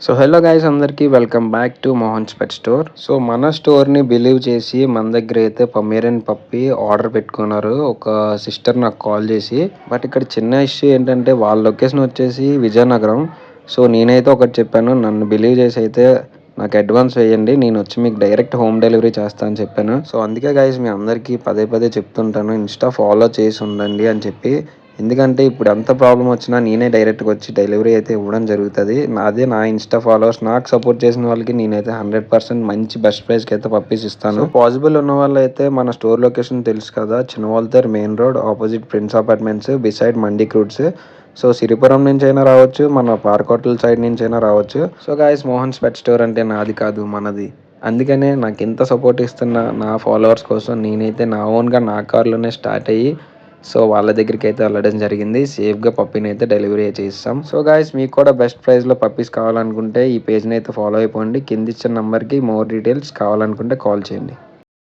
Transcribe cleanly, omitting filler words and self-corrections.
So hello guys అందరికీ welcome back to Mohan's pet store. So మన స్టోర్ని believe చేసి మన దగ్గర అయితే పమేరియన్ పప్పి ఆర్డర్ పెట్టుకున్నారు ఒక సిస్టర్ నాకు కాల్ చేసి. బట్ ఇక్కడ చిన్న ఇష్యూ ఏంటంటే వాళ్ళ లొకేషన్ వచ్చేసి విజయనగరం. సో నేనైతే ఒకటి చెప్పాను, నన్ను బిలీవ్ చేసి అయితే నాకు అడ్వాన్స్ వేయండి, నేను వచ్చి మీకు డైరెక్ట్ హోమ్ డెలివరీ చేస్తాను అని చెప్పాను. సో అందుకే గైస్ మీ అందరికీ పదే పదే చెప్తుంటాను, ఇన్స్టా ఫాలో చేసి ఉండండి అని చెప్పి. ఎందుకంటే ఇప్పుడు ఎంత ప్రాబ్లం వచ్చినా నేనే డైరెక్ట్గా వచ్చి డెలివరీ అయితే ఇవ్వడం జరుగుతుంది. నాదే నా ఇన్స్టా ఫాలోవర్స్ నాకు సపోర్ట్ చేసిన వాళ్ళకి నేనైతే 100% మంచి బెస్ట్ ప్రైస్కి అయితే పంపిస్తాను. పాసిబుల్ ఉన్న వాళ్ళు అయితే మన స్టోర్ లొకేషన్ తెలుసు కదా, చిన్నవాళ్ళతర్ main road opposite prince apartments beside మండీ క్రూడ్స్. సో సిరిపురం నుంచి అయినా రావచ్చు, మన పార్క్ హోటల్ సైడ్ నుంచి అయినా రావచ్చు. సో గాయస్ మోహన్స్ పెట్ స్టోర్ అంటే నాది కాదు మనది. అందుకనే నాకు ఎంత సపోర్ట్ ఇస్తున్న నా ఫాలోవర్స్ కోసం నేనైతే నా ఓన్గా నా కార్లోనే స్టార్ట్ అయ్యి సో వాళ్ళ దగ్గరికి అయితే వెళ్ళడం జరిగింది. సేఫ్గా పప్పీని అయితే డెలివరీ చేయిస్తాం. సో గాయస్ మీకు కూడా బెస్ట్ ప్రైస్లో పప్పీస్ కావాలనుకుంటే ఈ పేజ్ని అయితే ఫాలో అయిపోండి. కింద ఇచ్చిన నెంబర్కి మోర్ డీటెయిల్స్ కావాలనుకుంటే కాల్ చేయండి.